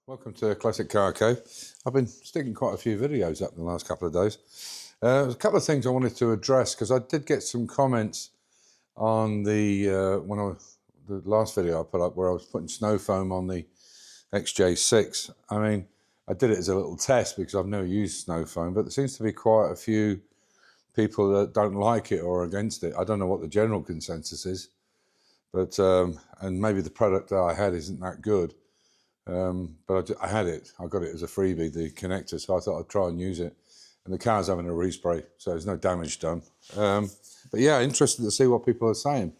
Welcome to Classic Car Cave. I've been sticking quite a few videos up in the last couple of days. There's a couple of things I wanted to address because I did get some comments on the the last video I put up where I was putting snow foam on the XJ6. I mean, I did it as a little test because I've never used snow foam, but there seems to be quite a few people that don't like it or are against it. I don't know what the general consensus is, but and maybe the product that I had isn't that good. But I had it. I got it as a freebie, the connector, so I thought I'd try and use it. And the car's having a respray, so there's no damage done. But yeah, interested to see what people are saying.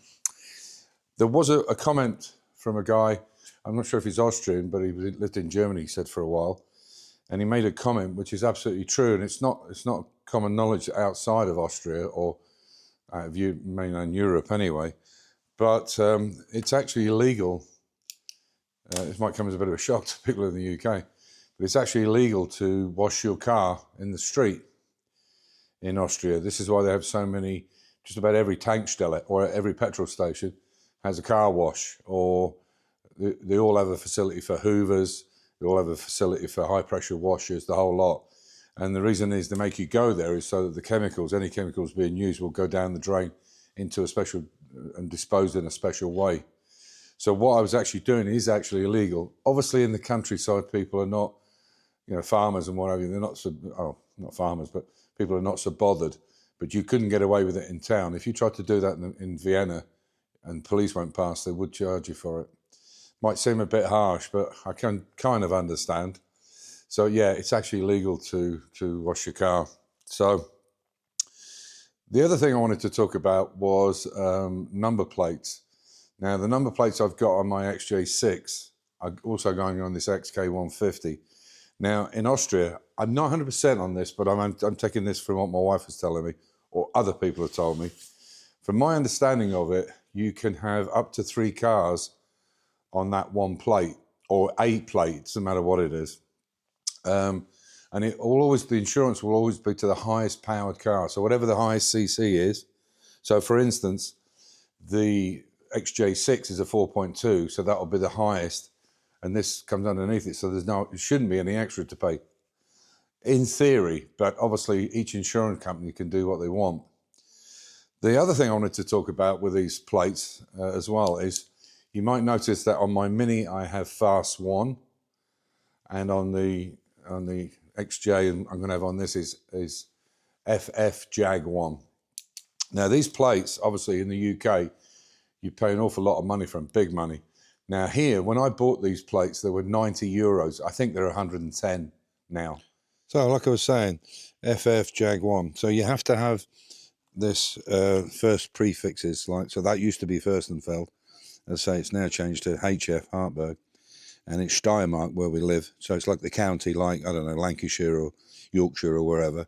There was a comment from a guy, I'm not sure if he's Austrian, but he lived in Germany, he said, for a while. And he made a comment which is absolutely true, and it's not common knowledge outside of Austria or out of mainland Europe anyway. But it's actually illegal. This might come as a bit of a shock to people in the UK, but it's actually illegal to wash your car in the street in Austria. This is why they have so many, just about every Tankstelle or every petrol station has a car wash, or they all have a facility for hoovers, they all have a facility for high pressure washers, the whole lot. And the reason is they make you go there is so that the chemicals, any chemicals being used, will go down the drain into a special and disposed in a special way. So what I was actually doing is actually illegal. Obviously, in the countryside, people are not, farmers and whatever. They're not so, not farmers, but people are not so bothered. But you couldn't get away with it in town. If you tried to do that in Vienna and police went past, they would charge you for it. Might seem a bit harsh, but I can kind of understand. So yeah, it's actually legal to wash your car. So the other thing I wanted to talk about was number plates. Now, the number plates I've got on my XJ6 are also going on this XK150. Now, in Austria, I'm not 100% on this, but I'm taking this from what my wife was telling me, or other people have told me. From my understanding of it, you can have up to 3 cars on that one plate, or 8 plates, doesn't matter what it is. And it will always, the insurance will always be to the highest powered car. So whatever the highest CC is. So for instance, the XJ6 is a 4.2, so that will be the highest, and this comes underneath it, so it shouldn't be any extra to pay, in theory, but obviously each insurance company can do what they want. The other thing I wanted to talk about with these plates as well is, you might notice that on my Mini I have Fast 1, and on the XJ I'm going to have on this is FF Jag 1. Now these plates, obviously in the UK, you pay an awful lot of money for them, big money. Now here, when I bought these plates, they were 90 euros. I think they're 110 now. So like I was saying, FF Jag 1. So you have to have this first prefixes, so that used to be Furstenfeld. As I say, it's now changed to HF, Hartberg. And it's Steiermark where we live. So it's like the county, like, I don't know, Lancashire or Yorkshire or wherever.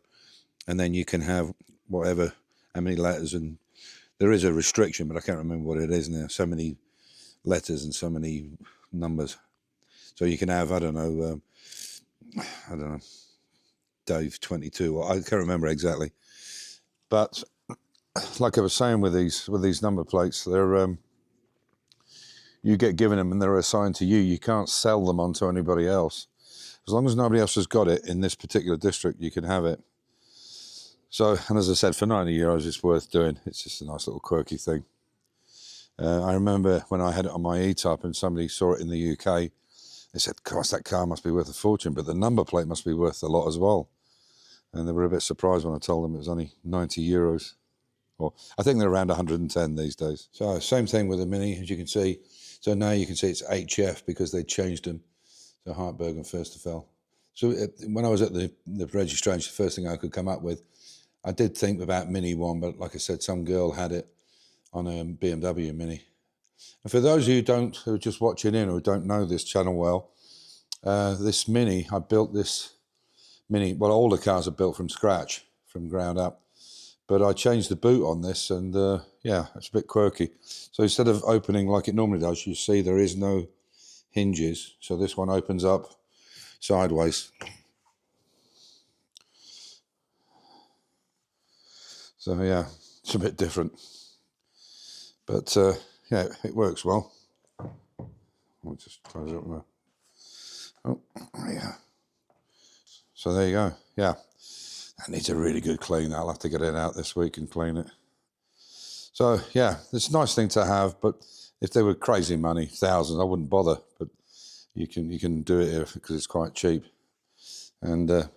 And then you can have whatever, how many letters, and there is a restriction, but I can't remember what it is now. So many letters and so many numbers. So you can have, I don't know, Dave 22. I can't remember exactly. But like I was saying with these number plates, they're you get given them and they're assigned to you. You can't sell them on to anybody else. As long as nobody else has got it in this particular district, you can have it. So, and as I said, for 90 euros, it's worth doing. It's just a nice little quirky thing. I remember when I had it on my E-Type and somebody saw it in the UK, they said, gosh, that car must be worth a fortune, but the number plate must be worth a lot as well. And they were a bit surprised when I told them it was only 90 euros. Or I think they're around 110 these days. So same thing with the Mini, as you can see. So now you can see it's HF because they changed them to Hartberg and Furstenfeld. So when I was at the registration, the first thing I could come up with, I did think about Mini one, but like I said, some girl had it on a BMW Mini. And for those of you who are just watching in or don't know this channel well, this Mini, I built this Mini, well, all the cars are built from scratch, from ground up. But I changed the boot on this, and yeah, it's a bit quirky. So instead of opening like it normally does, you see there is no hinges. So this one opens up sideways. So yeah, it's a bit different. But yeah, it works well. I'll just close it up there. Oh. So there you go. Yeah, that needs a really good clean. I'll have to get it out this week and clean it. So yeah, it's a nice thing to have, but if they were crazy money, thousands, I wouldn't bother. But you can do it here because it's quite cheap. And yeah,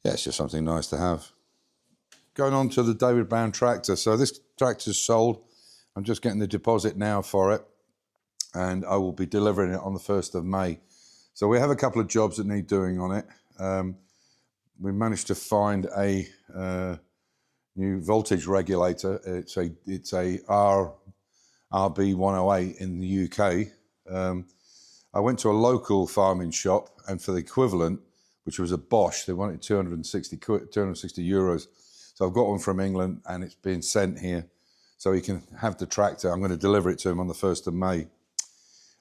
it's just something nice to have. Going on to the David Brown tractor. So this tractor's sold. I'm just getting the deposit now for it, and I will be delivering it on the 1st of May. So we have a couple of jobs that need doing on it. We managed to find a new voltage regulator. It's a RB108 in the UK. I went to a local farming shop, and for the equivalent, which was a Bosch, they wanted 260 euros. So I've got one from England, and it's been sent here, so he can have the tractor. I'm going to deliver it to him on the 1st of May.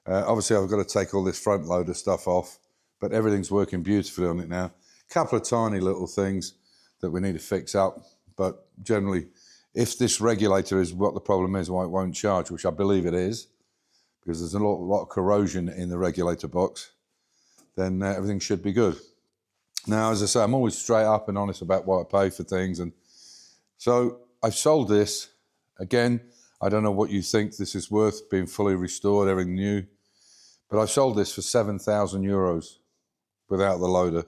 Obviously, I've got to take all this front loader stuff off, but everything's working beautifully on it now. A couple of tiny little things that we need to fix up, but generally, if this regulator is what the problem is, why it won't charge, which I believe it is, because there's a lot of corrosion in the regulator box, then everything should be good. Now, as I say, I'm always straight up and honest about what I pay for things, and so I've sold this. Again, I don't know what you think this is worth, being fully restored, everything new, but I've sold this for 7,000 euros without the loader.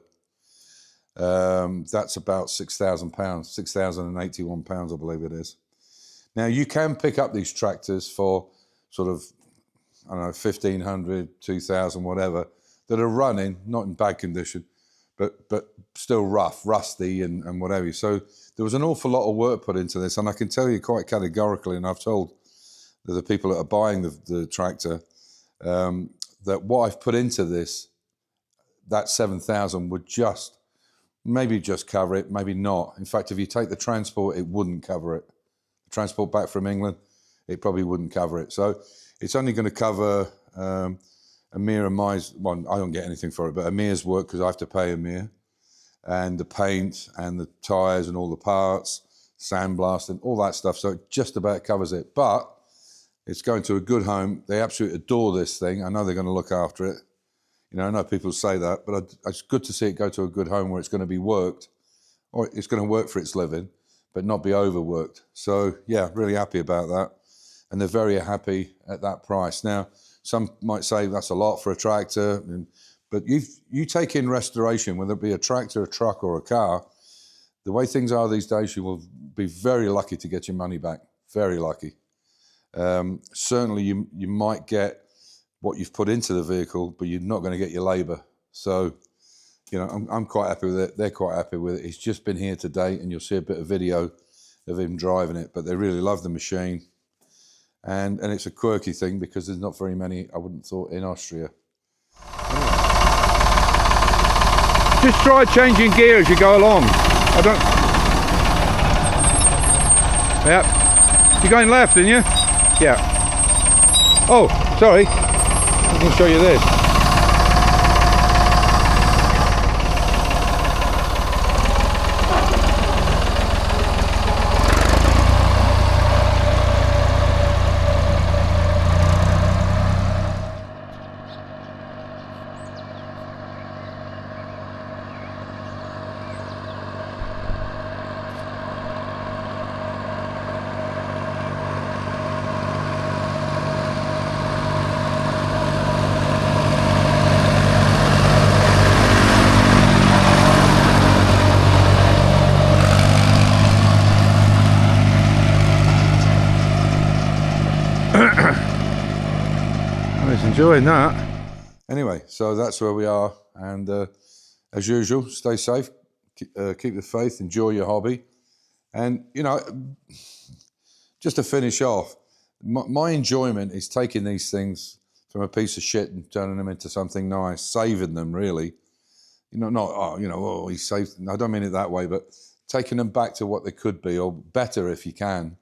That's about £6,000, £6,081, I believe it is. Now, you can pick up these tractors for sort of, I don't know, 1,500, 2,000, whatever, that are running, not in bad condition, but still rough, rusty and whatever. So there was an awful lot of work put into this, and I can tell you quite categorically, and I've told the people that are buying the tractor, that what I've put into this, that 7,000 would maybe just cover it, maybe not. In fact, if you take the transport, it wouldn't cover it. The transport back from England, it probably wouldn't cover it. So it's only going to cover Amir and my, well, I don't get anything for it, but Amir's work, because I have to pay Amir, and the paint and the tyres and all the parts, sandblasting, all that stuff. So it just about covers it. But it's going to a good home. They absolutely adore this thing. I know they're going to look after it. You know, I know people say that, but it's good to see it go to a good home where it's going to be worked, or it's going to work for its living, but not be overworked. So yeah, really happy about that. And they're very happy at that price. Now, some might say that's a lot for a tractor, but you take in restoration, whether it be a tractor, a truck, or a car, the way things are these days, you will be very lucky to get your money back. Very lucky. Certainly, you might get what you've put into the vehicle, but you're not going to get your labour. So, you know, I'm quite happy with it. They're quite happy with it. He's just been here today, and you'll see a bit of video of him driving it. But they really love the machine, and it's a quirky thing because there's not very many, I wouldn't have thought, in Austria. Just try changing gear as you go along. I don't. Yep. You're going left, aren't you? Yeah. Oh, sorry. I can show you this. I was enjoying that. Anyway, so that's where we are, and as usual, stay safe, keep the faith, enjoy your hobby, and you know, just to finish off, my enjoyment is taking these things from a piece of shit and turning them into something nice, saving them really. You know, not he saved. I don't mean it that way, but taking them back to what they could be, or better if you can.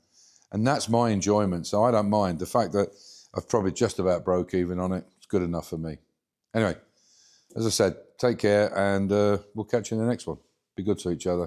And that's my enjoyment, so I don't mind. The fact that I've probably just about broke even on it, it's good enough for me. Anyway, as I said, take care, and we'll catch you in the next one. Be good to each other.